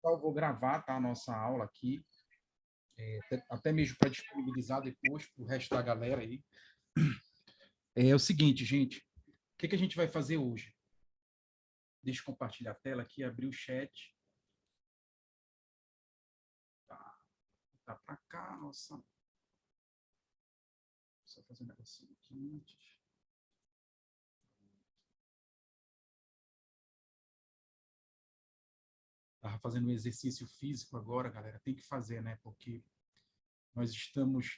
Eu vou gravar, tá, a nossa aula aqui, até mesmo para disponibilizar depois para o resto da galera aí. É o seguinte, gente, o que a gente vai fazer hoje? Deixa eu compartilhar a tela aqui, abrir o chat. Tá para cá, nossa. Só fazer um negocinho aqui antes. Estava fazendo um exercício físico agora, galera. Tem que fazer, né? Porque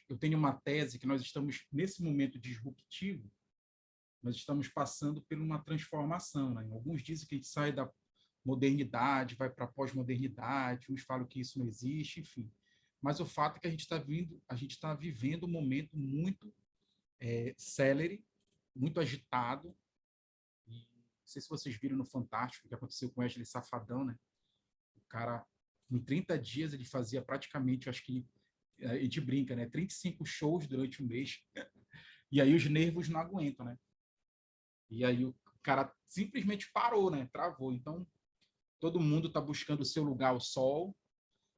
eu tenho uma tese que nós estamos, nesse momento disruptivo, nós estamos passando por uma transformação, né? Alguns dizem que a gente sai da modernidade, vai para a pós-modernidade, uns falam que isso não existe, enfim. Mas o fato é que a gente está vivendo um momento muito célere, muito agitado. E não sei se vocês viram no Fantástico o que aconteceu com o Wesley Safadão, né? O cara, em 30 dias, ele fazia praticamente, acho que a gente brinca, né? 35 shows durante um mês. E aí os nervos não aguentam, né? E aí o cara simplesmente parou, né? Travou. Então, todo mundo está buscando o seu lugar ao sol,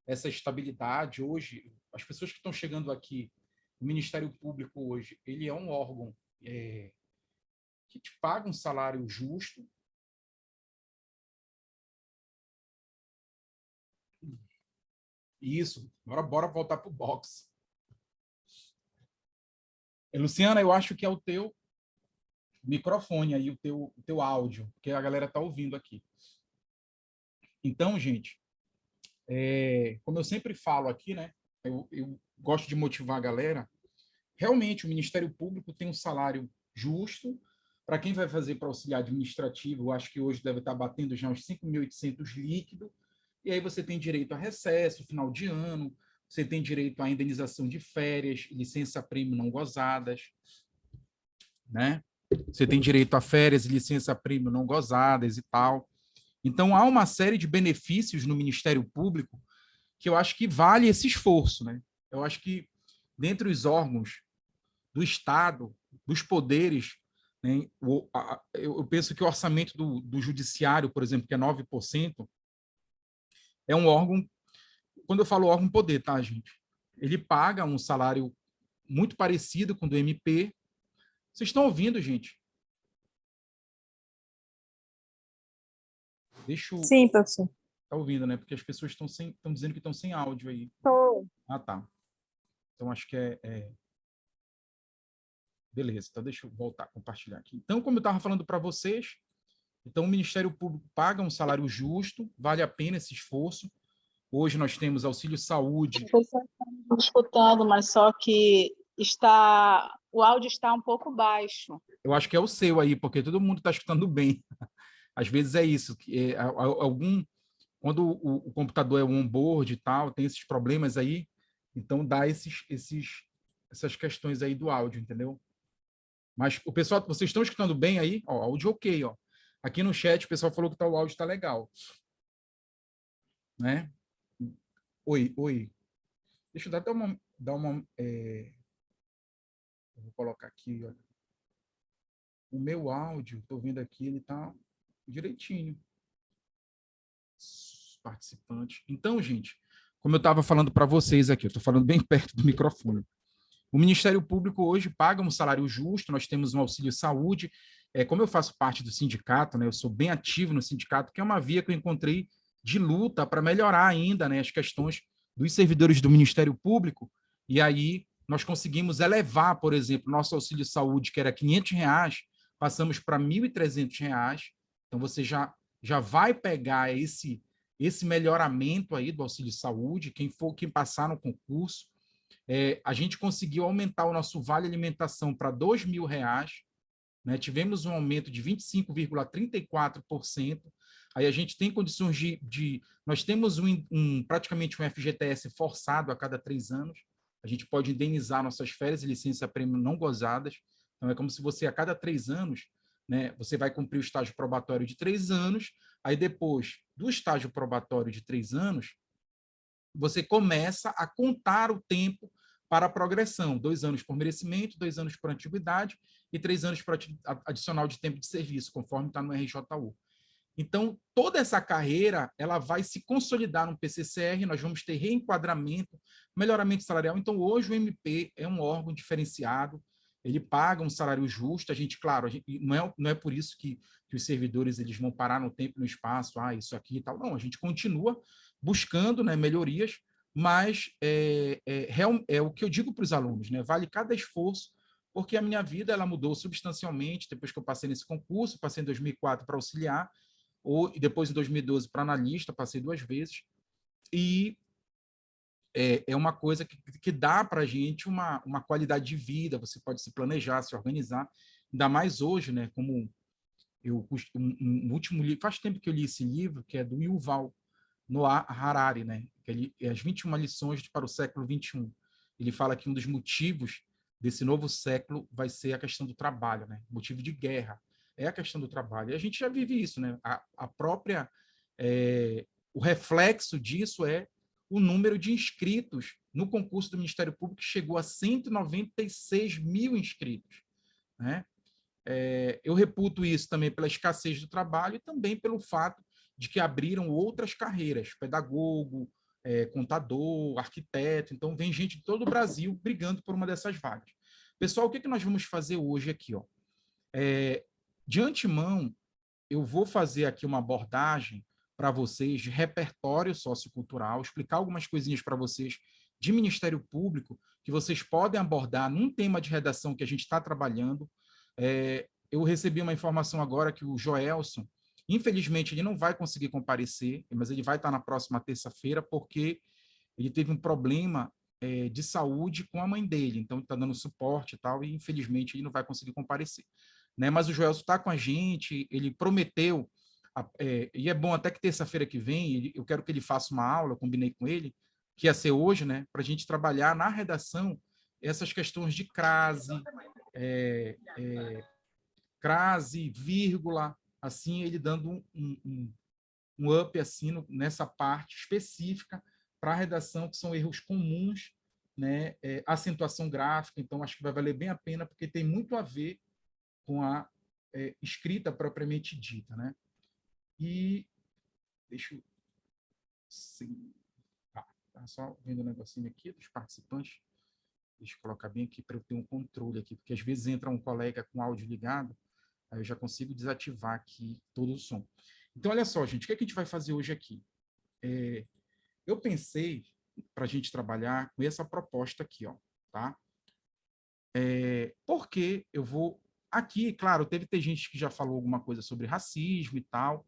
essa estabilidade. Hoje, as pessoas que estão chegando aqui, o Ministério Público hoje, ele é um órgão que te paga um salário justo. Isso, agora bora voltar para o box. Luciana, eu acho que é o teu microfone aí, o teu áudio, que a galera está ouvindo aqui. Então, gente, como eu sempre falo aqui, né? Eu gosto de motivar a galera. Realmente, o Ministério Público tem um salário justo. Para quem vai fazer para auxiliar administrativo, eu acho que hoje deve estar batendo já uns 5.800 líquido. E aí você tem direito a recesso, final de ano, você tem direito à indenização de férias, licença-prêmio não gozadas, né? Você tem direito a férias e licença-prêmio não gozadas e tal. Então, há uma série de benefícios no Ministério Público que eu acho que vale esse esforço, né? Eu acho que, dentre os órgãos do Estado, dos poderes, né, eu penso que o orçamento do judiciário, por exemplo, que é 9%, é um órgão, quando eu falo órgão poder, tá, gente? Ele paga um salário muito parecido com o do MP. Vocês estão ouvindo, gente? Deixa eu... Sim, professor. Tá ouvindo, né? Porque as pessoas estão dizendo que estão sem áudio aí. Estou. Ah, tá. Então, acho que Beleza, então deixa eu voltar a compartilhar aqui. Então, como eu estava falando para vocês, então o Ministério Público paga um salário justo, vale a pena esse esforço. Hoje nós temos auxílio saúde. Professor, estamos escutando, mas só que o áudio está um pouco baixo. Eu acho que é o seu aí, porque todo mundo está escutando bem. Às vezes é isso, quando o computador é um onboard e tal, tem esses problemas aí, então dá essas questões aí do áudio, entendeu? Mas o pessoal, vocês estão escutando bem aí? Ó, áudio ok, ó. Aqui no chat o pessoal falou que o áudio está legal. Né? Oi, oi. Deixa eu eu vou colocar aqui, olha. O meu áudio, estou vendo aqui, ele está direitinho. Participante. Então, gente, como eu estava falando para vocês aqui, eu estou falando bem perto do microfone. O Ministério Público hoje paga um salário justo, nós temos um auxílio saúde. Como eu faço parte do sindicato, né, eu sou bem ativo no sindicato, que é uma via que eu encontrei de luta para melhorar ainda, né, as questões dos servidores do Ministério Público. E aí nós conseguimos elevar, por exemplo, nosso auxílio saúde, que era R$ 500, passamos para R$ 1.300. Então você já vai pegar esse melhoramento aí do auxílio saúde, quem passar no concurso. A gente conseguiu aumentar o nosso vale alimentação para R$ 2.000, né? Tivemos um aumento de 25,34%. Aí a gente tem condições nós temos praticamente um FGTS forçado a cada 3 anos. A gente pode indenizar nossas férias e licença-prêmio não gozadas. Então, é como se você, a cada 3 anos, né, você vai cumprir o estágio probatório de 3 anos, aí depois do estágio probatório de 3 anos, você começa a contar o tempo para a progressão. 2 anos por merecimento, 2 anos por antiguidade e 3 anos por adicional de tempo de serviço, conforme está no RJU. Então, toda essa carreira, ela vai se consolidar no PCCR, nós vamos ter reenquadramento, melhoramento salarial. Então, hoje o MP é um órgão diferenciado, ele paga um salário justo, a gente, claro, não é por isso que os servidores eles vão parar no tempo e no espaço, isso aqui e tal, não, a gente continua buscando, né, melhorias, mas é o que eu digo para os alunos, né, vale cada esforço, porque a minha vida ela mudou substancialmente depois que eu passei nesse concurso, passei em 2004 para auxiliar, e depois em 2012 para analista, passei 2 vezes, e é uma coisa que dá para a gente uma qualidade de vida, você pode se planejar, se organizar, ainda mais hoje, né, como um último livro, faz tempo que eu li esse livro, que é do Yuval Noah Harari, né, que as 21 lições para o século XXI. Ele fala que um dos motivos desse novo século vai ser a questão do trabalho, né, motivo de guerra, é a questão do trabalho. E a gente já vive isso, né, a própria, o reflexo disso é o número de inscritos no concurso do Ministério Público, que chegou a 196 mil inscritos, né? Eu reputo isso também pela escassez do trabalho e também pelo fato de que abriram outras carreiras, pedagogo, contador, arquiteto, então vem gente de todo o Brasil brigando por uma dessas vagas. Pessoal, o que nós vamos fazer hoje aqui? Ó? De antemão, eu vou fazer aqui uma abordagem para vocês de repertório sociocultural, explicar algumas coisinhas para vocês de Ministério Público que vocês podem abordar num tema de redação que a gente está trabalhando. Eu recebi uma informação agora que o Joelson, infelizmente, ele não vai conseguir comparecer, mas ele vai estar na próxima terça-feira, porque ele teve um problema de saúde com a mãe dele, então está dando suporte e tal, e infelizmente ele não vai conseguir comparecer. Né? Mas o Joelson está com a gente, ele prometeu, e é bom até que terça-feira que vem, eu quero que ele faça uma aula, eu combinei com ele, que ia ser hoje, né, para a gente trabalhar na redação essas questões de crase, vírgula, assim, ele dando um up assim, nessa parte específica para a redação, que são erros comuns, né, acentuação gráfica, então acho que vai valer bem a pena, porque tem muito a ver com a escrita propriamente dita, né? E deixa eu... Sim, tá só vendo um negocinho aqui dos participantes. Deixa eu colocar bem aqui para eu ter um controle aqui, porque às vezes entra um colega com áudio ligado, aí eu já consigo desativar aqui todo o som. Então, olha só, gente, o que a gente vai fazer hoje aqui? Eu pensei para a gente trabalhar com essa proposta aqui, ó, tá? Porque eu vou... Aqui, claro, ter gente que já falou alguma coisa sobre racismo e tal.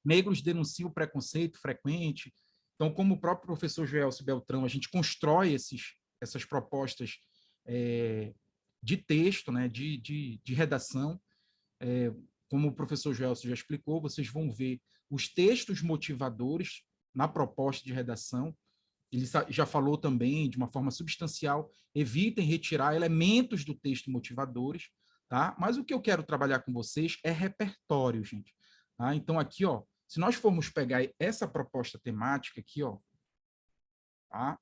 Negros denunciam o preconceito frequente. Então, como o próprio professor Joelcio Beltrão, a gente constrói essas propostas de texto, né, de redação. Como o professor Joelcio já explicou, vocês vão ver os textos motivadores na proposta de redação. Ele já falou também, de uma forma substancial, evitem retirar elementos do texto motivadores, tá? Mas o que eu quero trabalhar com vocês é repertório, gente. Tá? Então, aqui, ó, se nós formos pegar essa proposta temática aqui, ó, tá?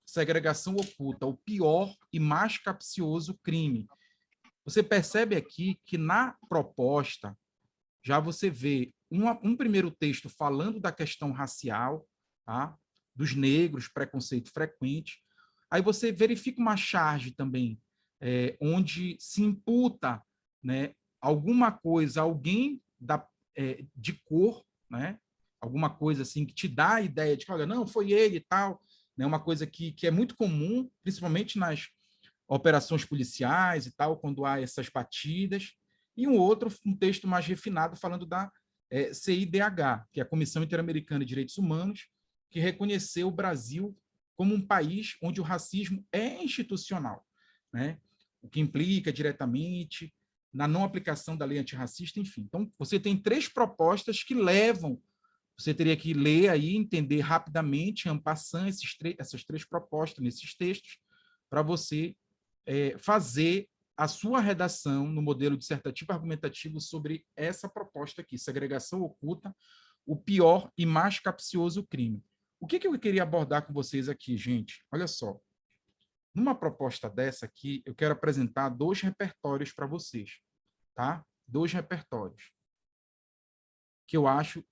Segregação oculta, o pior e mais capcioso crime. Você percebe aqui que na proposta, já você vê um primeiro texto falando da questão racial, tá? Dos negros, preconceito frequente. Aí você verifica uma charge também, onde se imputa, né, alguma coisa, alguém de cor, né, alguma coisa assim que te dá a ideia de que, olha, não, foi ele e tal, né, uma coisa que é muito comum, principalmente nas operações policiais e tal, quando há essas batidas, e um texto mais refinado falando da CIDH, que é a Comissão Interamericana de Direitos Humanos, que reconheceu o Brasil como um país onde o racismo é institucional, né? O que implica diretamente na não aplicação da lei antirracista, enfim. Então, você tem 3 propostas que levam, você teria que ler aí, entender rapidamente, en passant, essas 3 propostas nesses textos, para você fazer a sua redação no modelo dissertativo argumentativo sobre essa proposta aqui, segregação oculta, o pior e mais capcioso crime. O que eu queria abordar com vocês aqui, gente? Olha só. Numa proposta dessa aqui, eu quero apresentar 2 repertórios para vocês, tá? 2 repertórios. que eu acho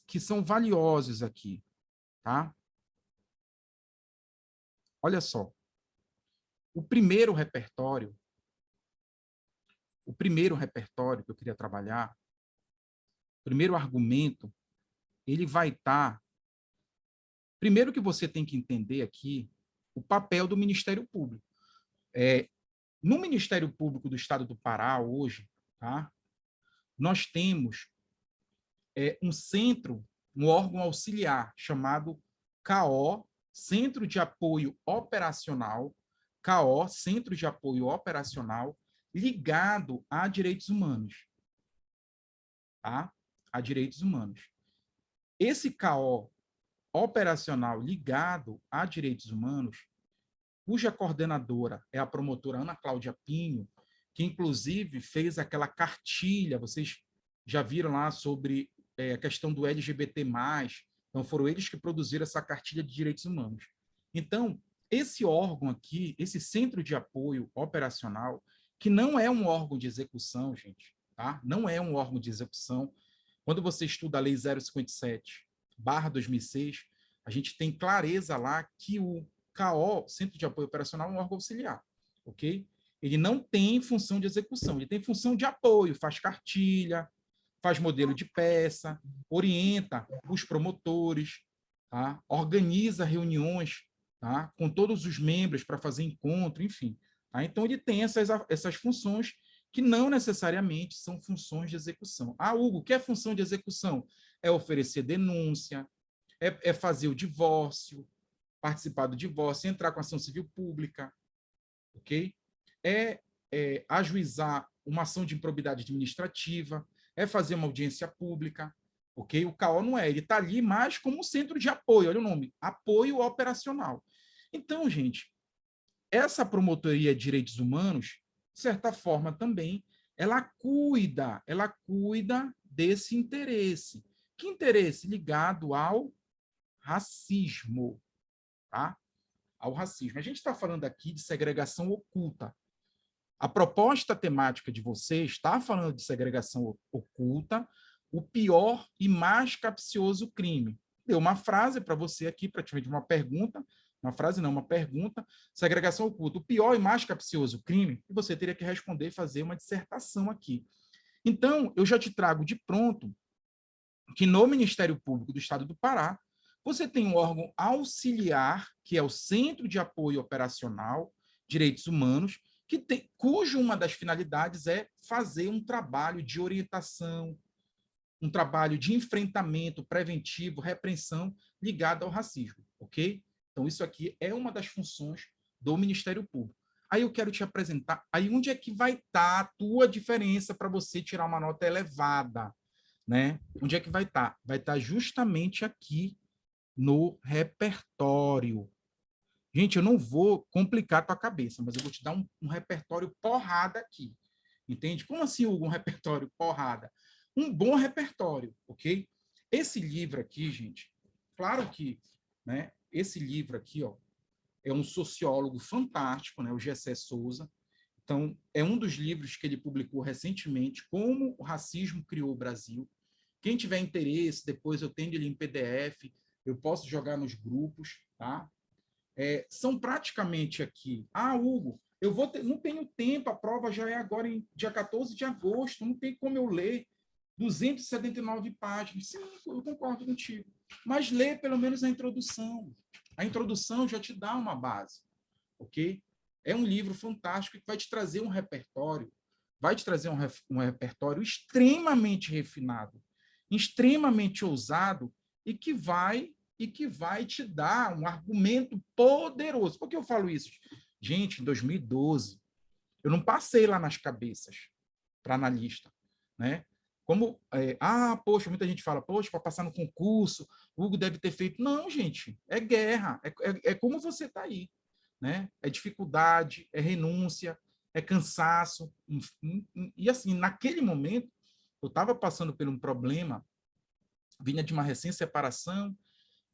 que são valiosos aqui, tá? Olha só. O primeiro repertório que eu queria trabalhar, o primeiro argumento, ele vai estar... Primeiro que você tem que entender aqui o papel do Ministério Público. No Ministério Público do Estado do Pará, hoje, tá? Nós temos um centro, um órgão auxiliar, chamado CAO, Centro de Apoio Operacional, CAO, Centro de Apoio Operacional, ligado a direitos humanos. Tá? A direitos humanos. Esse CAO operacional ligado a direitos humanos, cuja coordenadora é a promotora Ana Cláudia Pinho, que inclusive fez aquela cartilha, vocês já viram lá sobre a questão do LGBT+, então foram eles que produziram essa cartilha de direitos humanos. Então, esse órgão aqui, esse centro de apoio operacional, que não é um órgão de execução, gente, tá? Não é um órgão de execução. Quando você estuda a Lei 057/2006, a gente tem clareza lá que o CAO, Centro de Apoio Operacional, é um órgão auxiliar, ok? Ele não tem função de execução, ele tem função de apoio, faz cartilha, faz modelo de peça, orienta os promotores, tá? Organiza reuniões, tá? Com todos os membros para fazer encontro, enfim. Tá? Então, ele tem essas funções que não necessariamente são funções de execução. Ah, Hugo, o que é função de execução? É oferecer denúncia, é fazer o divórcio, participar do divórcio, entrar com ação civil pública, ok? Ajuizar uma ação de improbidade administrativa, é fazer uma audiência pública, ok? O CAO não é, ele está ali mais como um centro de apoio, olha o nome, apoio operacional. Então, gente, essa promotoria de direitos humanos, de certa forma também, ela cuida desse interesse. Que interesse? Ligado ao racismo, tá? Ao racismo. A gente está falando aqui de segregação oculta. A proposta temática de vocês está falando de segregação oculta, o pior e mais capcioso crime. Deu uma frase para você aqui, praticamente uma pergunta, uma frase não, uma pergunta, segregação oculta, o pior e mais capcioso crime, e você teria que responder e fazer uma dissertação aqui. Então, eu já te trago de pronto que no Ministério Público do Estado do Pará, você tem um órgão auxiliar, que é o Centro de Apoio Operacional Direitos Humanos, cujo uma das finalidades é fazer um trabalho de orientação, um trabalho de enfrentamento preventivo, repreensão ligado ao racismo, ok? Então, isso aqui é uma das funções do Ministério Público. Aí eu quero te apresentar, aí onde é que vai estar a tua diferença para você tirar uma nota elevada, né? Onde é que vai estar? Vai estar justamente aqui no repertório. Gente, eu não vou complicar a tua cabeça, mas eu vou te dar um repertório porrada aqui. Entende? Como assim, Hugo, um repertório porrada? Um bom repertório, ok? Esse livro aqui, gente, claro que, né, esse livro aqui, ó, é um sociólogo fantástico, né, o Gessé Souza. Então, é um dos livros que ele publicou recentemente, Como o Racismo Criou o Brasil. Quem tiver interesse, depois eu tenho ele em PDF, eu posso jogar nos grupos, tá? São praticamente aqui. Ah, Hugo, não tenho tempo, a prova já é agora em dia 14 de agosto, não tem como eu ler 279 páginas. Sim, eu concordo contigo. Mas lê pelo menos a introdução. A introdução já te dá uma base, ok? É um livro fantástico que vai te trazer um repertório, vai te trazer um repertório extremamente refinado, extremamente ousado e que vai te dar um argumento poderoso. Por que eu falo isso? Gente, em 2012, eu não passei lá nas cabeças para analista, né? Como, poxa, muita gente fala, poxa, para passar no concurso, o Hugo deve ter feito. Não, gente, é guerra, é como você está aí, né? É dificuldade, é renúncia, é cansaço. E assim, naquele momento, eu estava passando por um problema, vinha de uma recém-separação,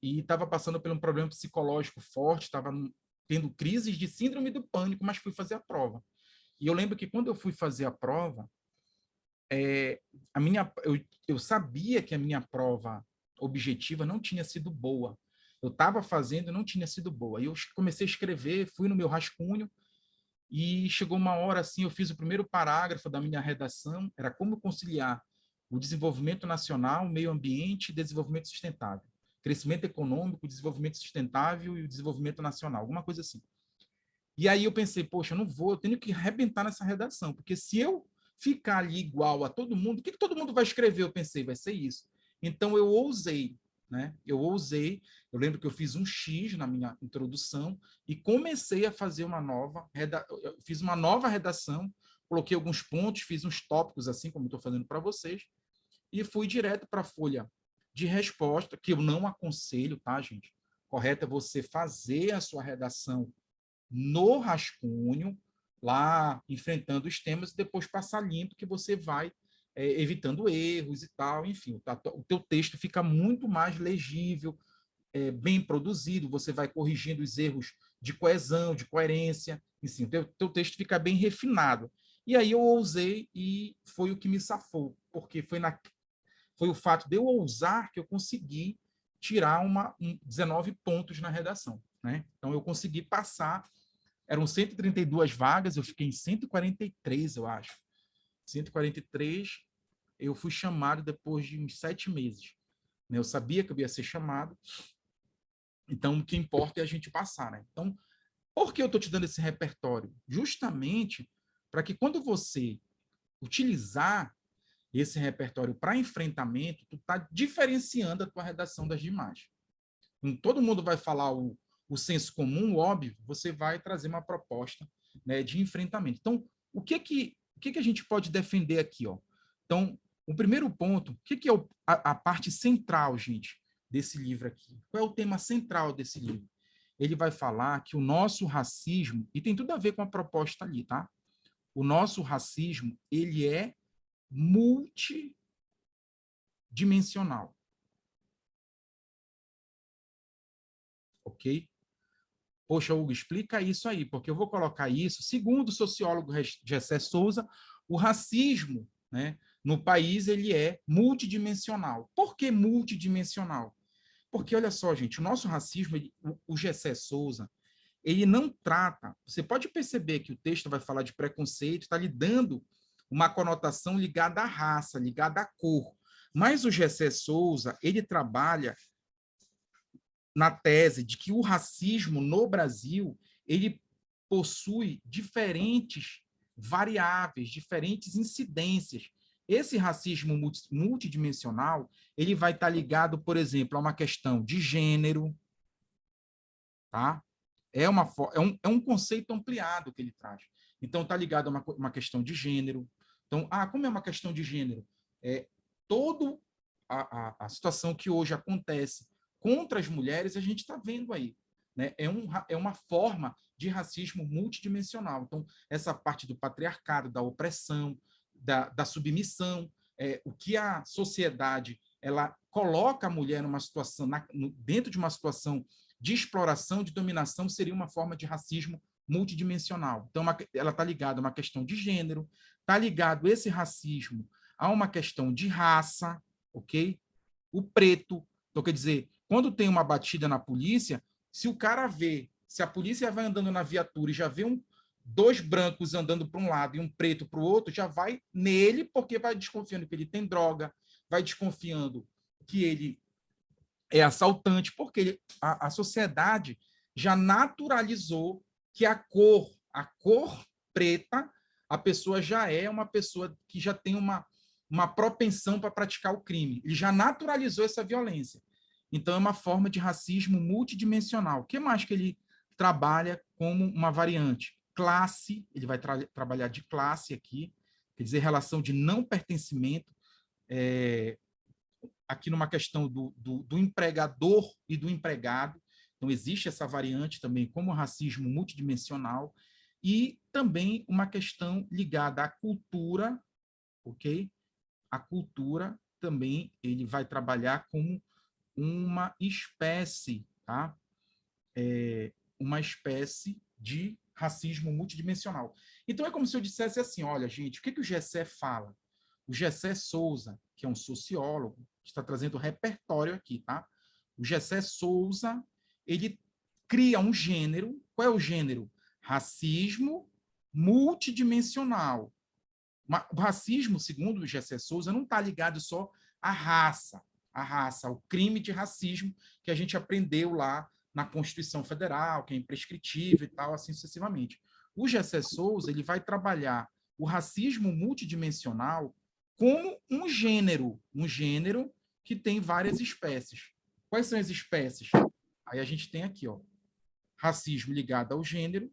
e estava passando por um problema psicológico forte, estava tendo crises de síndrome do pânico, mas fui fazer a prova. E eu lembro que quando eu fui fazer a prova, eu sabia que a minha prova objetiva não tinha sido boa. Eu estava fazendo e não tinha sido boa. E eu comecei a escrever, fui no meu rascunho, e chegou uma hora assim, eu fiz o primeiro parágrafo da minha redação, era como conciliar o desenvolvimento nacional, o meio ambiente e desenvolvimento sustentável. Crescimento econômico, desenvolvimento sustentável e o desenvolvimento nacional, alguma coisa assim. E aí eu pensei, poxa, eu não vou, eu tenho que arrebentar nessa redação, porque se eu ficar ali igual a todo mundo, o que todo mundo vai escrever? Eu pensei, vai ser isso. Então eu ousei, né? Eu ousei, eu lembro que eu fiz um X na minha introdução e comecei a fazer eu fiz uma nova redação, coloquei alguns pontos, fiz uns tópicos assim, como estou fazendo para vocês, e fui direto para a folha de resposta, que eu não aconselho, tá, gente? Correto é você fazer a sua redação no rascunho, lá enfrentando os temas, e depois passar limpo, que você vai evitando erros e tal, enfim, o teu texto fica muito mais legível, bem produzido, você vai corrigindo os erros de coesão, de coerência, enfim, o teu texto fica bem refinado. E aí eu ousei e foi o que me safou, porque foi o fato de eu ousar que eu consegui tirar 19 pontos na redação. Né? Então, eu consegui passar. Eram 132 vagas, eu fiquei em 143, eu acho. 143, eu fui chamado depois de uns 7 meses. Né? Eu sabia que eu ia ser chamado, então o que importa é a gente passar. Né? Então, por que eu estou te dando esse repertório? Justamente para que quando você utilizar esse repertório para enfrentamento, tu está diferenciando a tua redação das demais. Então, todo mundo vai falar o senso comum, o óbvio, você vai trazer uma proposta, né, de enfrentamento. Então, o que a gente pode defender aqui? Ó? Então, o primeiro ponto, o que é a parte central, gente, desse livro aqui? Qual é o tema central desse livro? Ele vai falar que o nosso racismo, e tem tudo a ver com a proposta ali, tá? O nosso racismo, ele é multidimensional, ok? Poxa, Hugo, explica isso aí, porque eu vou colocar isso. Segundo o sociólogo Gessé Souza, o racismo, né, no país ele é multidimensional. Por que multidimensional? Porque, olha só, gente, o nosso racismo, o Gessé Souza, ele não trata... Você pode perceber que o texto vai falar de preconceito, está lhe dando uma conotação ligada à raça, ligada à cor. Mas o Gessé Souza, ele trabalha na tese de que o racismo no Brasil ele possui diferentes variáveis, diferentes incidências. Esse racismo multidimensional ele vai estar ligado, por exemplo, a uma questão de gênero, tá? É um conceito ampliado que ele traz. Então, está ligado a uma questão de gênero. Então, como é uma questão de gênero? Toda a situação que hoje acontece contra as mulheres, a gente está vendo aí. Né? É uma forma de racismo multidimensional. Então, essa parte do patriarcado, da opressão, da submissão, o que a sociedade ela coloca a mulher numa situação, dentro de uma situação de exploração, de dominação, seria uma forma de racismo multidimensional. Então, ela está ligada a uma questão de gênero, está ligado esse racismo a uma questão de raça, ok? O preto, então, quer dizer, quando tem uma batida na polícia, se o cara vê, se a polícia vai andando na viatura e já vê dois brancos andando para um lado e um preto para o outro, já vai nele, porque vai desconfiando que ele tem droga, vai desconfiando que ele é assaltante, porque a sociedade já naturalizou que a cor preta, a pessoa já é uma pessoa que já tem uma propensão para praticar o crime. Ele já naturalizou essa violência. Então, é uma forma de racismo multidimensional. O que mais que ele trabalha como uma variante? Classe, ele vai trabalhar de classe aqui, quer dizer, relação de não pertencimento, aqui numa questão do empregador e do empregado. Então, existe essa variante também como racismo multidimensional e também uma questão ligada à cultura, ok? A cultura também ele vai trabalhar como uma espécie, tá? Uma espécie de racismo multidimensional. Então, é como se eu dissesse assim, olha, gente, o que o Gessé fala? O Gessé Souza, que é um sociólogo, que está trazendo repertório aqui, tá? O Gessé Souza, ele cria um gênero. Qual é o gênero? Racismo multidimensional. O racismo, segundo o Gessé Souza, não está ligado só à raça, ao crime de racismo que a gente aprendeu lá na Constituição Federal, que é imprescritível e tal, assim sucessivamente. O Gessé Souza, ele vai trabalhar o racismo multidimensional como um gênero que tem várias espécies. Quais são as espécies? Aí a gente tem aqui, ó, racismo ligado ao gênero,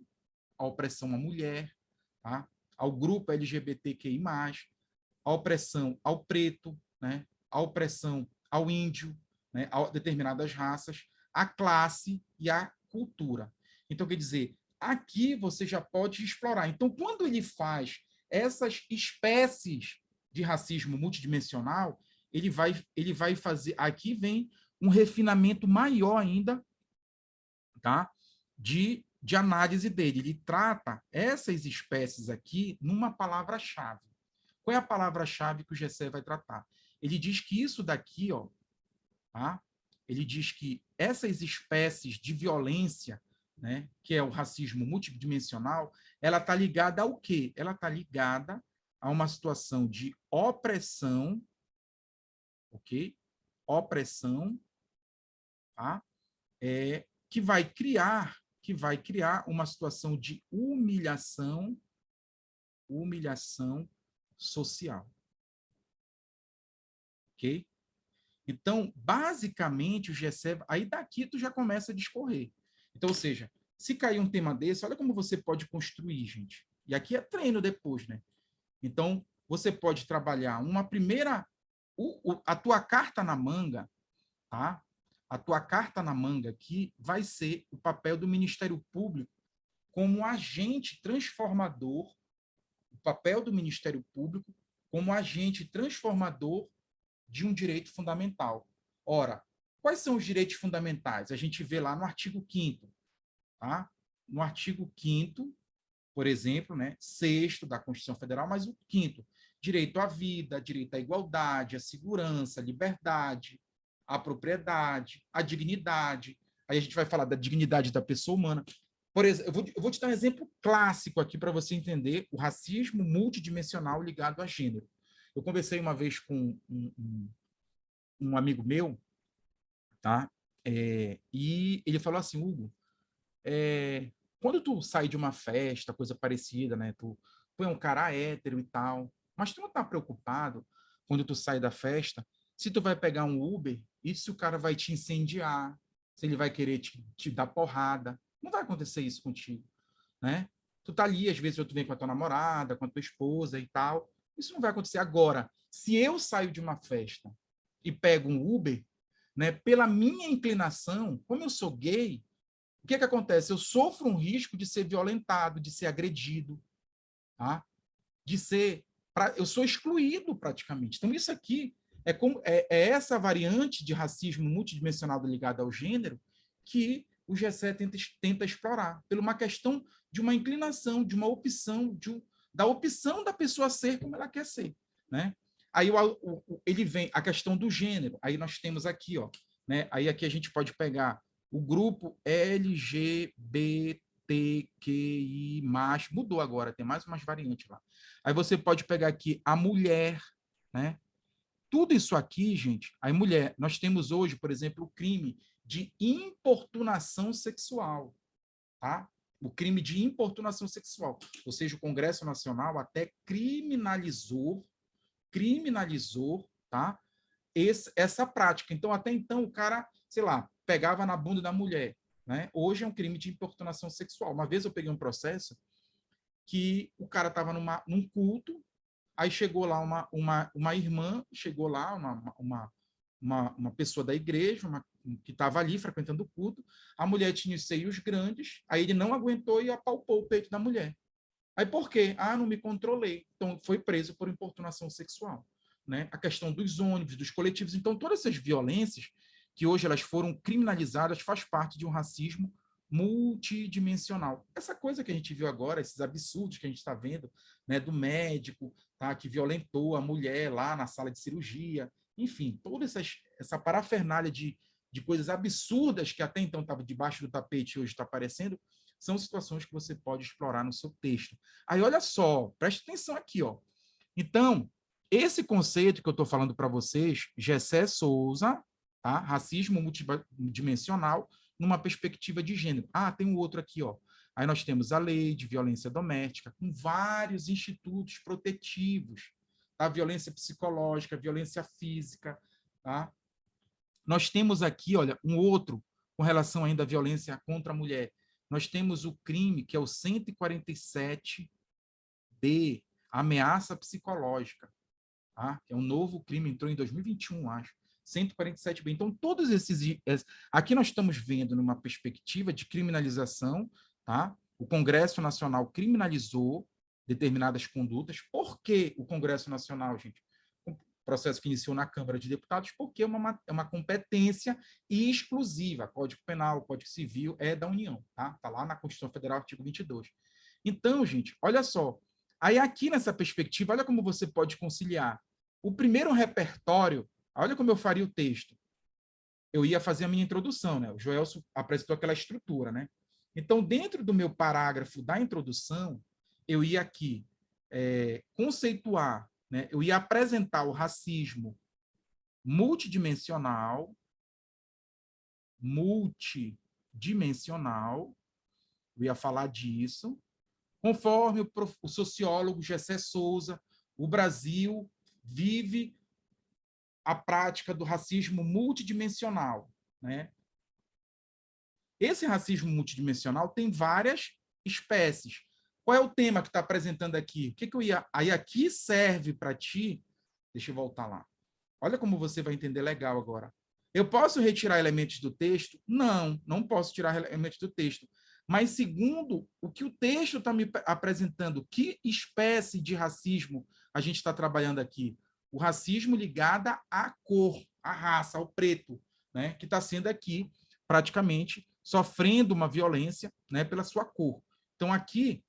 à opressão à mulher, tá? Ao grupo LGBTQI+, a opressão ao preto, né? A opressão ao índio, né? A determinadas raças, a classe e a cultura. Então, quer dizer, aqui você já pode explorar. Então, quando ele faz essas espécies de racismo multidimensional, ele vai fazer... Aqui vem um refinamento maior ainda, tá? De análise dele. Ele trata essas espécies aqui numa palavra-chave. Qual é a palavra-chave que o Gessé vai tratar? Ele diz que isso daqui, ó, tá? Ele diz que essas espécies de violência, né, que é o racismo multidimensional, ela está ligada ao quê? Ela está ligada a uma situação de opressão, ok? Opressão, tá? Que vai criar uma situação de humilhação social. Ok? Então, basicamente, o Gessé, aí daqui tu já começa a discorrer. Então, ou seja, se cair um tema desse, olha como você pode construir, gente. E aqui é treino depois, né? Então, você pode trabalhar uma primeira... a tua carta na manga, tá? A tua carta na manga aqui vai ser o papel do Ministério Público como agente transformador, o papel do Ministério Público como agente transformador de um direito fundamental. Ora, quais são os direitos fundamentais? A gente vê lá no artigo 5º, tá? No artigo 5º, por exemplo, né, 6º da Constituição Federal, mas o 5º, direito à vida, direito à igualdade, à segurança, à liberdade, à propriedade, à dignidade. Aí a gente vai falar da dignidade da pessoa humana. Por exemplo, eu vou te dar um exemplo clássico aqui para você entender o racismo multidimensional ligado a gênero. Eu conversei uma vez com um amigo meu, tá? E ele falou assim, Hugo, quando tu sai de uma festa, coisa parecida, né? Tu é um cara hétero e tal, mas tu não tá preocupado quando tu sai da festa, se tu vai pegar um Uber e se o cara vai te incendiar, se ele vai querer te dar porrada. Não vai acontecer isso contigo, né? Tu tá ali, às vezes tu vem com a tua namorada, com a tua esposa e tal. Isso não vai acontecer agora. Se eu saio de uma festa e pego um Uber, né, pela minha inclinação, como eu sou gay, o que acontece? Eu sofro um risco de ser violentado, de ser agredido, tá? Eu sou excluído praticamente. Então, isso aqui é essa variante de racismo multidimensional ligada ao gênero que o Gessé tenta explorar, por uma questão de uma inclinação, de uma opção, da opção da pessoa ser como ela quer ser, né? Aí ele vem a questão do gênero. Aí nós temos aqui, ó, né? Aí aqui a gente pode pegar o grupo LGBTQI+, mudou agora, tem mais umas variantes lá. Aí você pode pegar aqui a mulher, né? Tudo isso aqui, gente, aí mulher, nós temos hoje, por exemplo, o crime de importunação sexual, tá? O crime de importunação sexual. Ou seja, o Congresso Nacional até criminalizou, tá? Essa prática. Então, até então, o cara, sei lá, pegava na bunda da mulher, né? Hoje é um crime de importunação sexual. Uma vez eu peguei um processo que o cara estava num culto, aí chegou lá uma irmã, chegou lá uma pessoa da igreja, que estava ali frequentando o culto, a mulher tinha os seios grandes, aí ele não aguentou e apalpou o peito da mulher. Aí por quê? Ah, não me controlei. Então foi preso por importunação sexual, né? A questão dos ônibus, dos coletivos. Então todas essas violências que hoje elas foram criminalizadas faz parte de um racismo multidimensional. Essa coisa que a gente viu agora, esses absurdos que a gente está vendo, né, do médico, tá, que violentou a mulher lá na sala de cirurgia, enfim, toda essa parafernália de coisas absurdas que até então estava debaixo do tapete e hoje está aparecendo, são situações que você pode explorar no seu texto. Aí, olha só, preste atenção aqui, ó. Então, esse conceito que eu estou falando para vocês, Gessé Souza, tá? Racismo multidimensional, numa perspectiva de gênero. Ah, tem um outro aqui, ó. Aí nós temos a lei de violência doméstica, com vários institutos protetivos, tá? Violência psicológica, violência física, tá? Nós temos aqui, olha, um outro com relação ainda à violência contra a mulher. Nós temos o crime, que é o 147B, ameaça psicológica, tá? Que é um novo crime, entrou em 2021, acho. 147B. Então, todos esses... Aqui nós estamos vendo numa perspectiva de criminalização, tá? O Congresso Nacional criminalizou determinadas condutas. Por que o Congresso Nacional, gente? O processo que iniciou na Câmara de Deputados, porque é uma competência exclusiva. Código Penal, Código Civil é da União, tá? Está lá na Constituição Federal, artigo 22. Então, gente, olha só. Aí, aqui nessa perspectiva, olha como você pode conciliar. O primeiro repertório, olha como eu faria o texto. Eu ia fazer a minha introdução, né? O Joelson apresentou aquela estrutura, né? Então, dentro do meu parágrafo da introdução, eu ia aqui conceituar, né? Eu ia apresentar o racismo multidimensional, eu ia falar disso, conforme o sociólogo Gessé Souza, o Brasil vive a prática do racismo multidimensional, né? Esse racismo multidimensional tem várias espécies. Qual é o tema que está apresentando aqui? O que, que eu ia... Aí aqui serve para ti... Deixa eu voltar lá. Olha como você vai entender legal agora. Eu posso retirar elementos do texto? Não, não posso tirar elementos do texto. Mas segundo o que o texto está me apresentando, que espécie de racismo a gente está trabalhando aqui? O racismo ligado à cor, à raça, ao preto, né? Que está sendo aqui praticamente sofrendo uma violência, né, pela sua cor. Então, aqui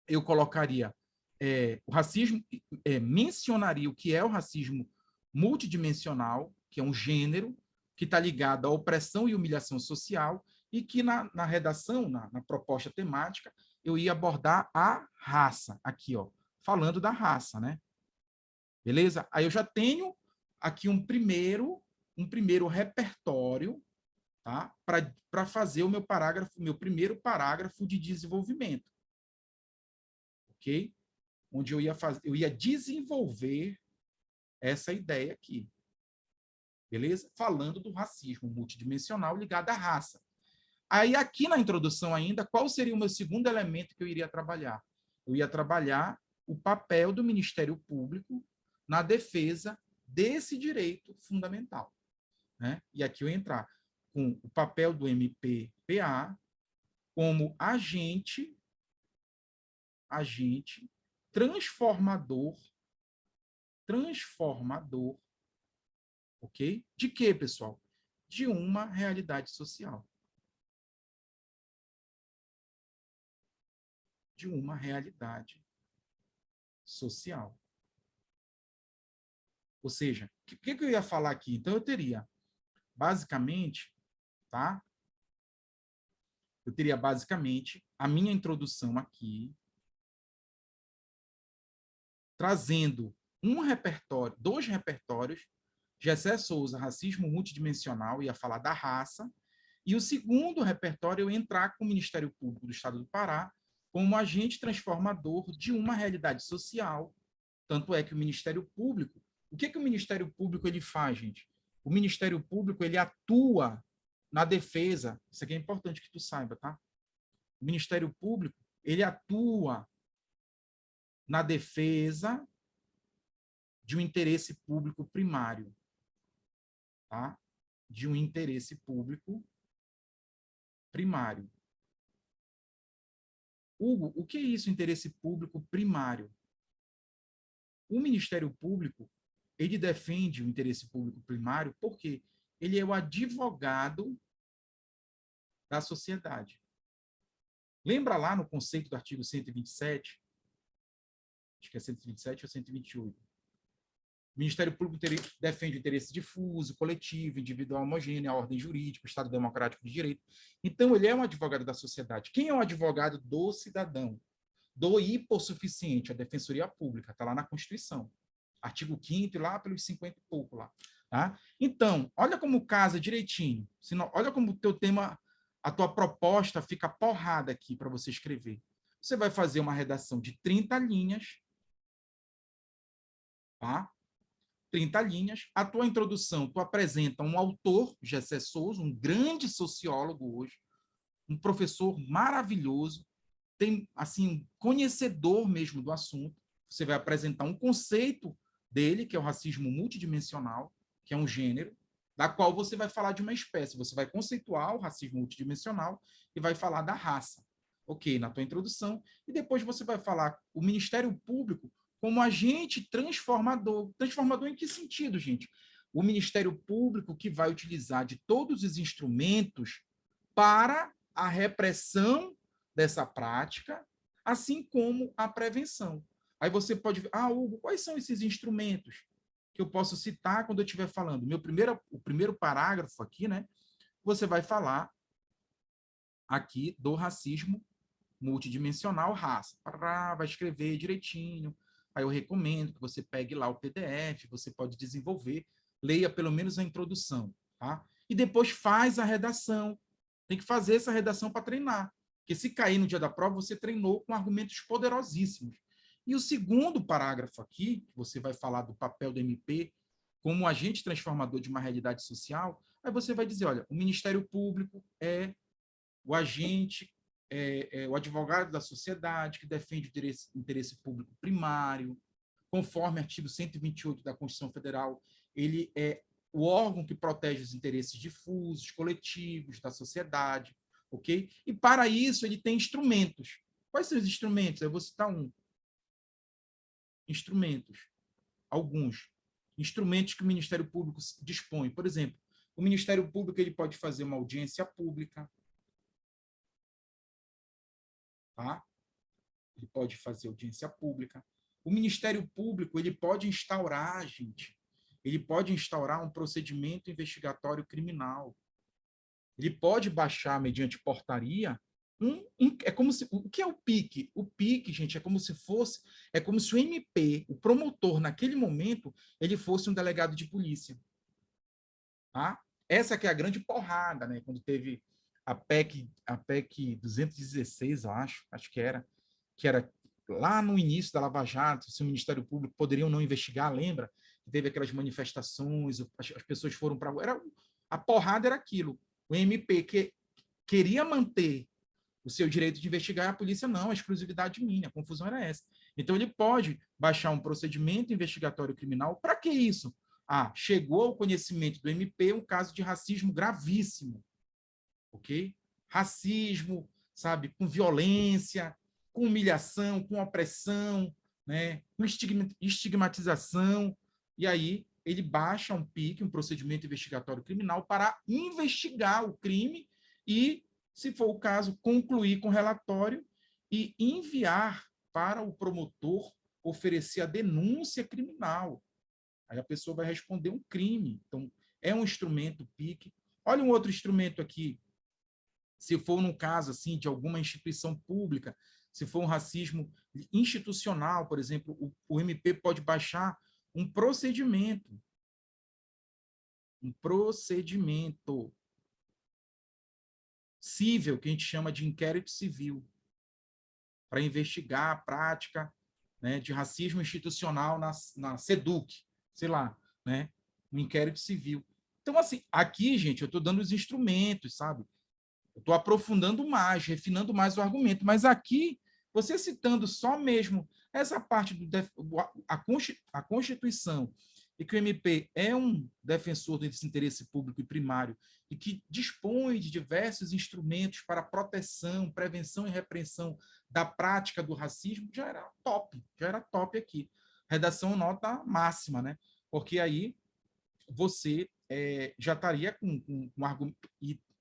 eu colocaria o racismo, mencionaria o que é o racismo multidimensional, que é um gênero que está ligado à opressão e humilhação social, e que na redação, na proposta temática, eu ia abordar a raça, aqui, ó, falando da raça, né? Beleza? Aí eu já tenho aqui um primeiro repertório, tá? Para fazer o meu primeiro parágrafo de desenvolvimento. Ok? Onde eu ia desenvolver essa ideia aqui. Beleza? Falando do racismo multidimensional ligado à raça. Aí, aqui na introdução ainda, qual seria o meu segundo elemento que eu iria trabalhar? Eu ia trabalhar o papel do Ministério Público na defesa desse direito fundamental, né? E aqui eu ia entrar com o papel do MPPA como agente transformador, ok? De quê, pessoal? De uma realidade social. De uma realidade social. Ou seja, o que eu ia falar aqui? Então, eu teria, basicamente, tá? Eu teria, basicamente, a minha introdução aqui, trazendo um repertório, dois repertórios, Gessé Souza, racismo multidimensional, ia falar da raça, e o segundo repertório eu ia entrar com o Ministério Público do Estado do Pará como agente transformador de uma realidade social. Tanto é que o Ministério Público, o que o Ministério Público ele faz, gente? O Ministério Público ele atua na defesa, isso aqui é importante que tu saiba, tá? O Ministério Público ele atua na defesa de um interesse público primário, tá? De um interesse público primário. Hugo, o que é isso, interesse público primário? O Ministério Público, ele defende o interesse público primário porque ele é o advogado da sociedade. Lembra lá no conceito do artigo 127? Acho que é 127 ou 128. O Ministério Público defende o interesse difuso, coletivo, individual homogêneo, a ordem jurídica, o Estado democrático de direito. Então, ele é um advogado da sociedade. Quem é o advogado do cidadão? Do hipossuficiente, a Defensoria Pública, está lá na Constituição. Artigo 5º, lá pelos 50 e pouco lá. Tá? Então, olha como casa direitinho. Olha como o teu tema, a tua proposta fica porrada aqui para você escrever. Você vai fazer uma redação de 30 linhas, tá? 30 linhas. A tua introdução, tu apresenta um autor, Gessé Souza, um grande sociólogo hoje, um professor maravilhoso, tem, assim, conhecedor mesmo do assunto. Você vai apresentar um conceito dele, que é o racismo multidimensional, que é um gênero, da qual você vai falar de uma espécie. Você vai conceituar o racismo multidimensional e vai falar da raça. Ok, na tua introdução. E depois você vai falar o Ministério Público como agente transformador. Transformador em que sentido, gente? O Ministério Público que vai utilizar de todos os instrumentos para a repressão dessa prática, assim como a prevenção. Aí você pode ver, Hugo, quais são esses instrumentos que eu posso citar quando eu estiver falando? O primeiro parágrafo aqui, né? Você vai falar aqui do racismo multidimensional, raça. Vai escrever direitinho. Aí eu recomendo que você pegue lá o PDF, você pode desenvolver, leia pelo menos a introdução, tá? E depois faz a redação. Tem que fazer essa redação para treinar. Porque se cair no dia da prova, você treinou com argumentos poderosíssimos. E o segundo parágrafo aqui, você vai falar do papel do MP como agente transformador de uma realidade social, aí você vai dizer, olha, o Ministério Público é o agente, o advogado da sociedade que defende o interesse público primário, conforme artigo 128 da Constituição Federal, ele é o órgão que protege os interesses difusos, coletivos da sociedade, ok? E para isso ele tem instrumentos. Quais são os instrumentos? Eu vou citar um. Instrumentos. Alguns. Instrumentos que o Ministério Público dispõe. Por exemplo, o Ministério Público ele pode fazer uma audiência pública, tá? Ele pode fazer audiência pública. O Ministério Público ele pode instaurar, gente, ele pode instaurar um procedimento investigatório criminal. Ele pode baixar, mediante portaria, é como se, o que é o PIC? O PIC, gente, é como se o MP, o promotor, naquele momento, ele fosse um delegado de polícia. Tá? Essa que é a grande porrada, né? Quando teve a PEC 216, acho que era lá no início da Lava Jato, se o Ministério Público poderiam não investigar, lembra? Teve aquelas manifestações, as pessoas foram para... A porrada era aquilo. O MP que queria manter o seu direito de investigar, a polícia não, a exclusividade minha, a confusão era essa. Então, ele pode baixar um procedimento investigatório criminal. Para que isso? Chegou ao conhecimento do MP um caso de racismo gravíssimo, ok? Racismo, sabe, com violência, com humilhação, com opressão, né, com estigmatização, e aí ele baixa um PIC, um procedimento investigatório criminal, para investigar o crime e, se for o caso, concluir com relatório e enviar para o promotor oferecer a denúncia criminal. Aí a pessoa vai responder um crime. Então, é um instrumento PIC. Olha um outro instrumento aqui. Se for no caso assim de alguma instituição pública, se for um racismo institucional, por exemplo, o MP pode baixar um procedimento cível, que a gente chama de inquérito civil, para investigar a prática, né, de racismo institucional na SEDUC, sei lá, né, um inquérito civil. Então, assim, aqui, gente, eu estou dando os instrumentos, sabe? Eu estou aprofundando mais, refinando mais o argumento, mas aqui, você citando só mesmo essa parte a Constituição e que o MP é um defensor desse interesse público e primário e que dispõe de diversos instrumentos para proteção, prevenção e repressão da prática do racismo, já era top aqui. Redação nota máxima, né? Porque aí você já estaria com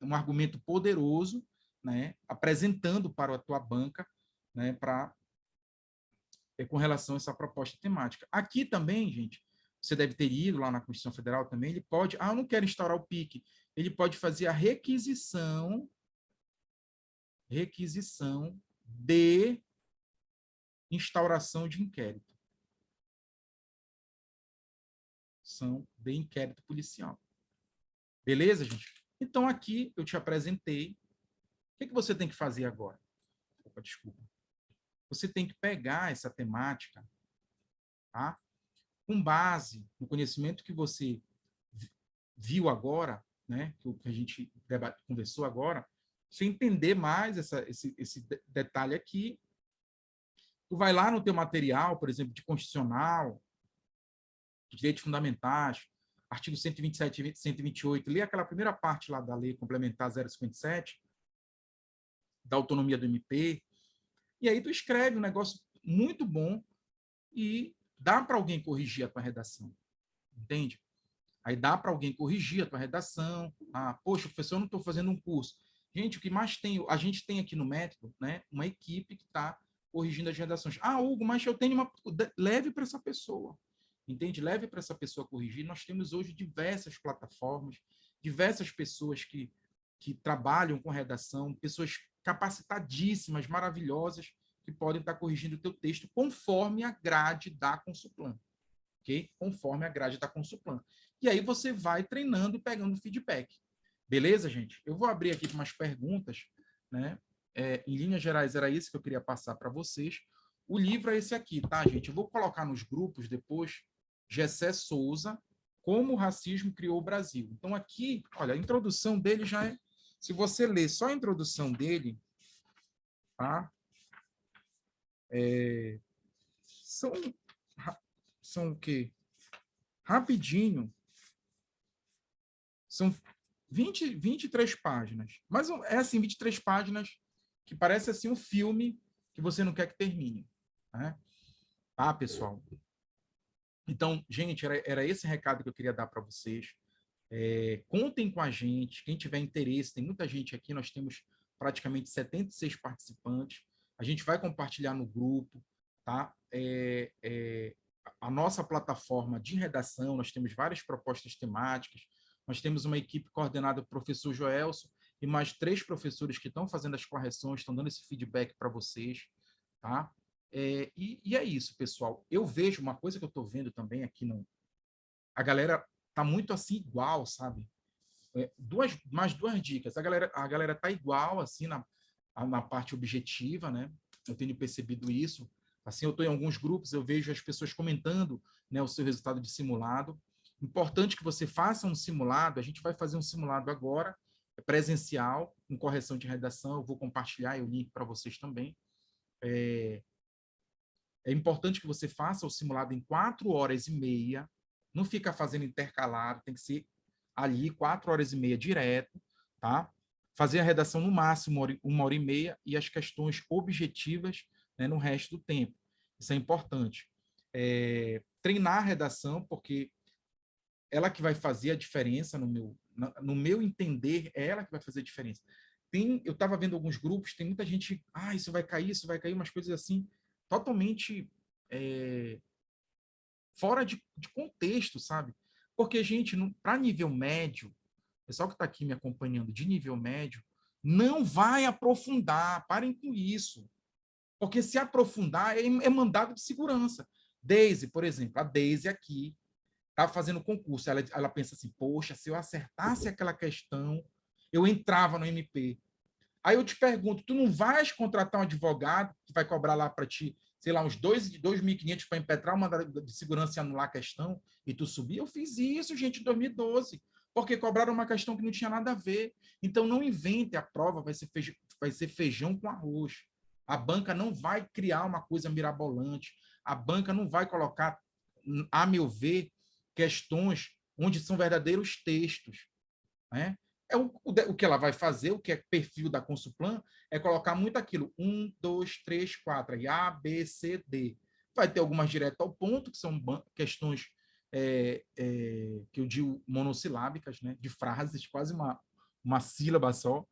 um argumento poderoso, né, apresentando para a tua banca, né, com relação a essa proposta temática. Aqui também, gente, você deve ter ido lá na Constituição Federal também, ele pode, eu não quero instaurar o PIC, ele pode fazer a requisição de instauração de inquérito. De inquérito policial. Beleza, gente? Então, aqui eu te apresentei. O que você tem que fazer agora? Opa, desculpa. Você tem que pegar essa temática, tá? Com base no conhecimento que você viu agora, né? Que a gente conversou agora, você entender mais esse detalhe aqui. Tu vai lá no teu material, por exemplo, de constitucional, de direitos fundamentais, artigo 127 e 128, lê aquela primeira parte lá da lei complementar 057, da autonomia do MP, e aí tu escreve um negócio muito bom e dá para alguém corrigir a tua redação, entende? Aí dá para alguém corrigir a tua redação. Poxa, professor, eu não estou fazendo um curso. Gente, o que mais tem, a gente tem aqui no método, né, uma equipe que está corrigindo as redações. Hugo, mas eu tenho uma... Leve para essa pessoa. Entende? Leve para essa pessoa corrigir. Nós temos hoje diversas plataformas, diversas pessoas que trabalham com redação, pessoas capacitadíssimas, maravilhosas, que podem estar corrigindo o teu texto conforme a grade da Consulplan. Ok? Conforme a grade da Consulplan. E aí você vai treinando e pegando feedback. Beleza, gente? Eu vou abrir aqui para umas perguntas, né? Em linhas gerais, era isso que eu queria passar para vocês. O livro é esse aqui, tá, gente? Eu vou colocar nos grupos depois, Gessé Souza, Como o Racismo Criou o Brasil. Então, aqui, olha, a introdução dele já é... Se você ler só a introdução dele, tá? São o quê? Rapidinho. São 23 páginas. Mas é assim, 23 páginas que parece assim um filme que você não quer que termine. Né? Tá, pessoal? Então, gente, era esse recado que eu queria dar para vocês. Contem com a gente. Quem tiver interesse, tem muita gente aqui, nós temos praticamente 76 participantes. A gente vai compartilhar no grupo, tá? A nossa plataforma de redação, nós temos várias propostas temáticas, nós temos uma equipe coordenada pelo professor Joelson e mais 3 professores que estão fazendo as correções, estão dando esse feedback para vocês, tá? E é isso, pessoal. Eu vejo uma coisa que eu estou vendo também aqui, a galera tá muito assim igual, sabe? Mais duas dicas. A galera tá igual assim na parte objetiva, né? Eu tenho percebido isso. Assim, eu estou em alguns grupos, eu vejo as pessoas comentando, né, o seu resultado de simulado. Importante que você faça um simulado. A gente vai fazer um simulado agora, presencial, com correção de redação. Eu vou compartilhar o link para vocês também. É importante que você faça o simulado em 4 horas e meia. Não fica fazendo intercalado, tem que ser ali 4 horas e meia direto, tá? Fazer a redação no máximo 1 hora e meia e as questões objetivas, né, no resto do tempo. Isso é importante. Treinar a redação, porque ela que vai fazer a diferença no meu entender, é ela que vai fazer a diferença. Eu estava vendo alguns grupos, tem muita gente, isso vai cair, umas coisas assim, totalmente fora de contexto, sabe? Porque, gente, para nível médio, o pessoal que está aqui me acompanhando de nível médio, não vai aprofundar, parem com isso. Porque se aprofundar é mandado de segurança. Daisy, por exemplo, a Daisy aqui está fazendo concurso, ela pensa assim, poxa, se eu acertasse aquela questão, eu entrava no MP. Aí eu te pergunto, tu não vais contratar um advogado que vai cobrar lá para ti, sei lá, uns 2.500 para impetrar uma de segurança e anular a questão, e tu subir? Eu fiz isso, gente, em 2012, porque cobraram uma questão que não tinha nada a ver. Então, não invente a prova, vai ser feijão com arroz. A banca não vai criar uma coisa mirabolante. A banca não vai colocar, a meu ver, questões onde são verdadeiros textos, né? O que ela vai fazer, o que é perfil da Consulplan, é colocar muito aquilo, 1, 2, 3, 4, aí A, B, C, D. Vai ter algumas direto ao ponto, que são questões que eu digo monossilábicas, né, de frases, quase uma sílaba só,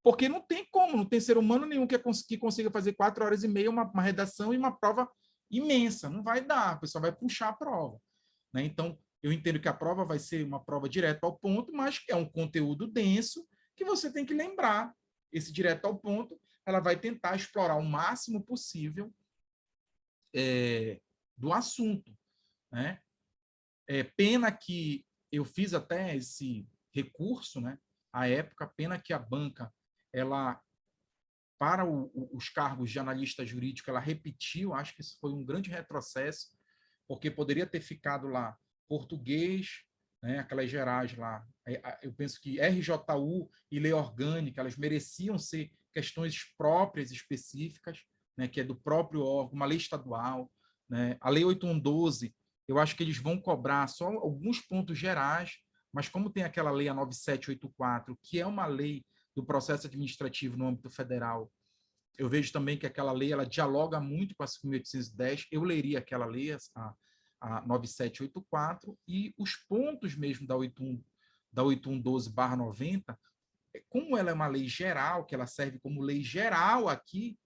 porque não tem como, não tem ser humano nenhum que consiga fazer 4 horas e meia uma redação e uma prova imensa, não vai dar, o pessoal vai puxar a prova, né? Então, eu entendo que a prova vai ser uma prova direto ao ponto, mas que é um conteúdo denso que você tem que lembrar. Esse direto ao ponto, ela vai tentar explorar o máximo possível do assunto, né? Pena que eu fiz até esse recurso, né? À época, pena que a banca, ela, para os cargos de analista jurídico, ela repetiu, acho que isso foi um grande retrocesso, porque poderia ter ficado lá português, né, aquelas gerais lá. Eu penso que RJU e lei orgânica, elas mereciam ser questões próprias, específicas, né, que é do próprio órgão, uma lei estadual. Né? A lei 8112, eu acho que eles vão cobrar só alguns pontos gerais, mas como tem aquela lei, a 9784, que é uma lei do processo administrativo no âmbito federal, eu vejo também que aquela lei ela dialoga muito com a 5.810. Eu leria aquela lei, a 9784, e os pontos mesmo da 8112/90, como ela é uma lei geral, que ela serve como lei geral aqui,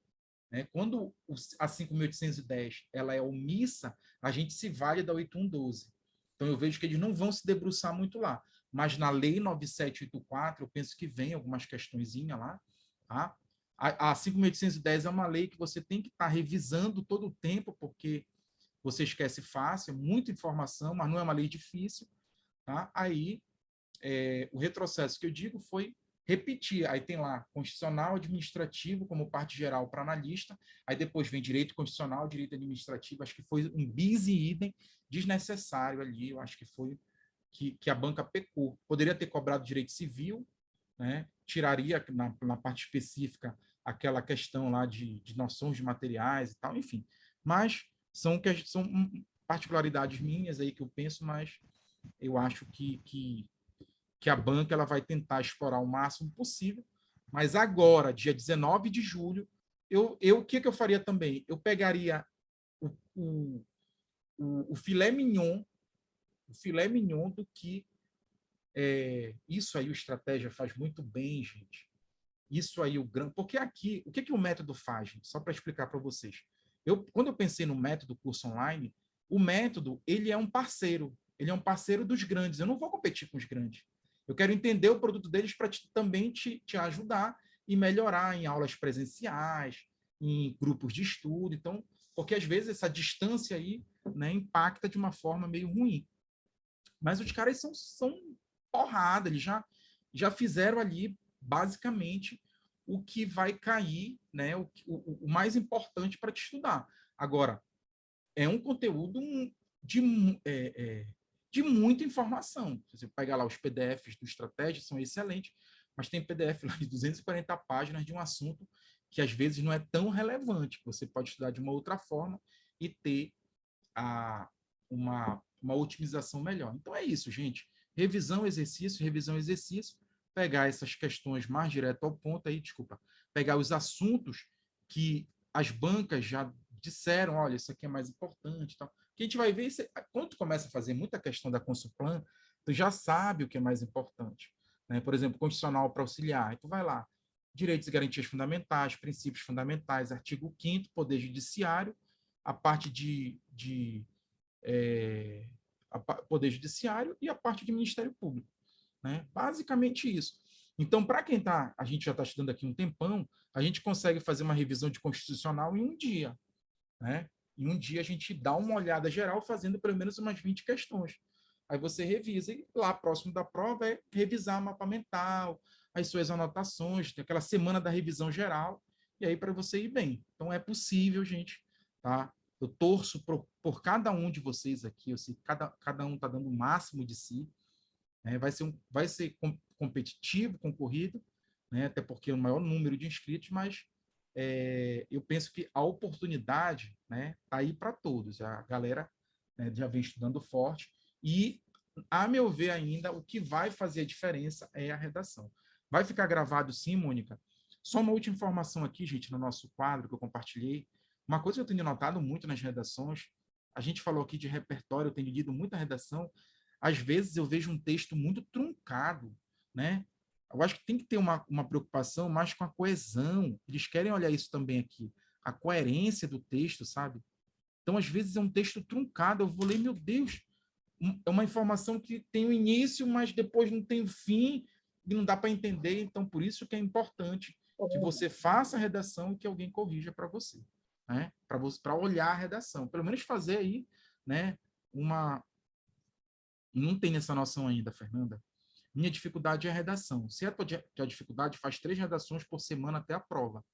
né, quando a 5.810 ela é omissa, a gente se vale da 8112. Então, eu vejo que eles não vão se debruçar muito lá. Mas na lei 9784, eu penso que vem algumas questõezinhas lá, tá? A 5.810 é uma lei que você tem que estar revisando todo o tempo, porque você esquece fácil, é muita informação, mas não é uma lei difícil. Tá? Aí, o retrocesso que eu digo foi repetir. Aí tem lá constitucional, administrativo como parte geral para analista, aí depois vem direito constitucional, direito administrativo, acho que foi um bis e idem desnecessário ali, eu acho que foi que a banca pecou. Poderia ter cobrado direito civil, né? Tiraria na parte específica aquela questão lá de noções de materiais e tal, enfim. Mas são particularidades minhas aí que eu penso, mas eu acho que a banca ela vai tentar explorar o máximo possível. Mas agora, dia 19 de julho, o que eu faria também? Eu pegaria o, o, o filé mignon do que isso aí o estratégia faz muito bem, gente. Isso aí o grande, porque aqui, o que o método faz, gente? Só para explicar para vocês. Quando eu pensei no método curso online, o método, ele é um parceiro, ele é um parceiro dos grandes. Eu não vou competir com os grandes. Eu quero entender o produto deles para também te ajudar e melhorar em aulas presenciais, em grupos de estudo. Então, porque às vezes essa distância aí, né, impacta de uma forma meio ruim. Mas os caras são porrada, eles já fizeram ali, basicamente, o que vai cair, né, o mais importante para te estudar. Agora, é um conteúdo de, de muita informação. Se você pegar lá os PDFs do Estratégia, são excelentes, mas tem PDF lá de 240 páginas de um assunto que às vezes não é tão relevante, que você pode estudar de uma outra forma e ter uma otimização melhor. Então é isso, gente. Revisão, exercício, pegar essas questões mais direto ao ponto aí, desculpa, pegar os assuntos que as bancas já disseram, olha, isso aqui é mais importante, tal. Que a gente vai ver, quando tu começa a fazer muita questão da Consulplan, tu já sabe o que é mais importante. Né? Por exemplo, constitucional para auxiliar, tu vai lá, direitos e garantias fundamentais, princípios fundamentais, artigo 5º, Poder Judiciário, a parte de Poder Judiciário e a parte de Ministério Público. Né? Basicamente isso. Então, para quem a gente já está estudando aqui um tempão, a gente consegue fazer uma revisão de constitucional em um dia. Né? Em um dia a gente dá uma olhada geral fazendo pelo menos umas 20 questões. Aí você revisa e lá próximo da prova é revisar mapa mental, as suas anotações, aquela semana da revisão geral, e aí para você ir bem. Então é possível, gente, tá? Eu torço por cada um de vocês aqui, eu sei que cada um está dando o máximo de si, né? Vai ser competitivo, concorrido, né? Até porque é o maior número de inscritos, mas eu penso que a oportunidade, né, tá aí para todos. A galera, né, já vem estudando forte e, a meu ver ainda, o que vai fazer a diferença é a redação. Vai ficar gravado sim, Mônica. Só uma última informação aqui, gente, no nosso quadro que eu compartilhei. Uma coisa que eu tenho notado muito nas redações a gente falou aqui de repertório, eu tenho lido muita redação, às vezes eu vejo um texto muito truncado, né? Eu acho que tem que ter uma preocupação mais com a coesão. Eles querem olhar isso também aqui, a coerência do texto, sabe? Então, às vezes, é um texto truncado. Eu vou ler, meu Deus, é uma informação que tem um início, mas depois não tem fim e não dá para entender. Então, por isso que é importante que você faça a redação e que alguém corrija para você, né? Para olhar a redação. Pelo menos fazer aí, né? Uma... Não tem essa noção ainda, Fernanda. Minha dificuldade é a redação. Se a tua dificuldade, faz 3 redações por semana até a prova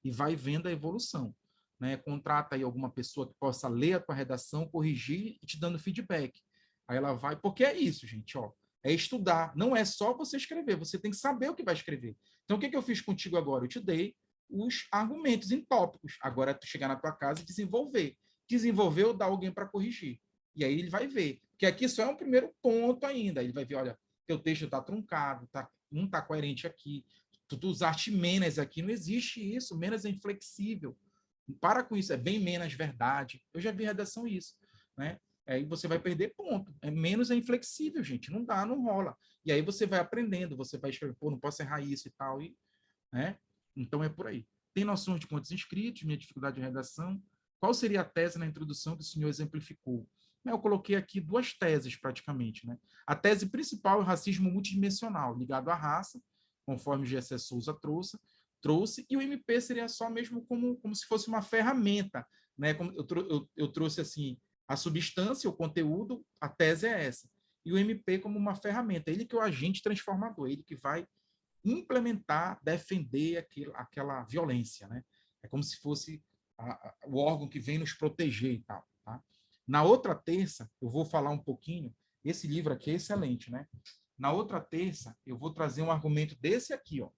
e vai vendo a evolução. Né? Contrata aí alguma pessoa que possa ler a tua redação, corrigir e te dando feedback. Aí ela vai, porque é isso, gente, ó, é estudar. Não é só você escrever, você tem que saber o que vai escrever. Então, o que eu fiz contigo agora? Eu te dei os argumentos em tópicos. Agora é tu chegar na tua casa e desenvolver. Desenvolveu, dá alguém para corrigir. E aí ele vai ver. Porque aqui só é um primeiro ponto ainda. Ele vai ver, olha, teu texto está truncado, não está coerente aqui. Tu usaste menos aqui, não existe isso. Menos é inflexível. Para com isso, é bem menos verdade. Eu já vi redação isso, né? Aí você vai perder ponto. Menos é inflexível, gente. Não dá, não rola. E aí você vai aprendendo, você vai escrever, pô, não posso errar isso e tal, né? Então é por aí. Tem noções de quantos inscritos, minha dificuldade de redação. Qual seria a tese na introdução que o senhor exemplificou? Eu coloquei aqui 2 teses, praticamente, né? A tese principal é o racismo multidimensional, ligado à raça, conforme o G.S. Souza trouxe, e o MP seria só mesmo como se fosse uma ferramenta, né? Como eu trouxe assim a substância, o conteúdo, a tese é essa. E o MP como uma ferramenta, ele que é o agente transformador, ele que vai implementar, defender aquela violência, né? É como se fosse o órgão que vem nos proteger e tal, tá? Na outra terça, eu vou falar um pouquinho, esse livro aqui é excelente, né? Na outra terça, eu vou trazer um argumento desse aqui, ó,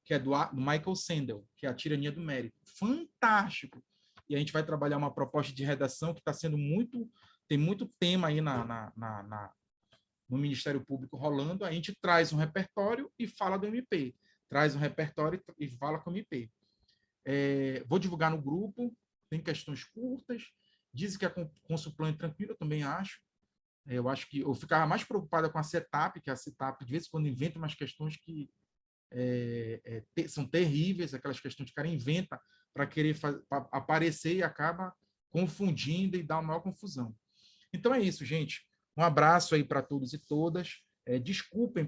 que é do Michael Sandel, que é A Tirania do Mérito. Fantástico! E a gente vai trabalhar uma proposta de redação que está sendo tem muito tema aí no Ministério Público rolando. A gente traz um repertório e fala do MP. Traz um repertório e fala com o MP. Vou divulgar no grupo, tem questões curtas, dizem que a consulplano é tranquila, eu também acho. Eu acho que eu ficava mais preocupada com a CETAP, que a CETAP, de vez em quando, inventa umas questões que são terríveis, aquelas questões que o cara inventa para querer aparecer e acaba confundindo e dá uma maior confusão. Então é isso, gente. Um abraço aí para todos e todas. Desculpem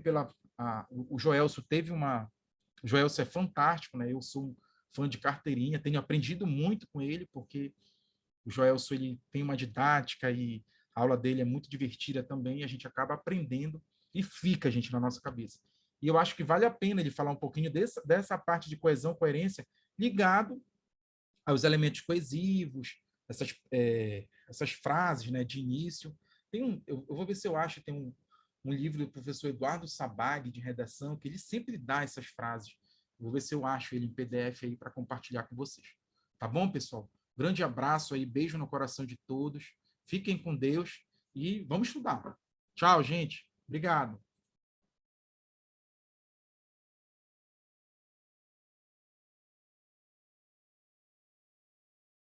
o Joelso teve uma... O Joelso é fantástico, né? Eu sou um fã de carteirinha, tenho aprendido muito com ele, porque o Joelso ele tem uma didática e a aula dele é muito divertida também, e a gente acaba aprendendo e fica, gente, na nossa cabeça. E eu acho que vale a pena ele falar um pouquinho dessa parte de coesão, coerência, ligado aos elementos coesivos, essas frases, né, de início. Eu vou ver se eu acho, tem um livro do professor Eduardo Sabag, de redação, que ele sempre dá essas frases. Vou ver se eu acho ele em PDF aí para compartilhar com vocês. Tá bom, pessoal? Grande abraço aí, beijo no coração de todos. Fiquem com Deus e vamos estudar. Tchau, gente. Obrigado.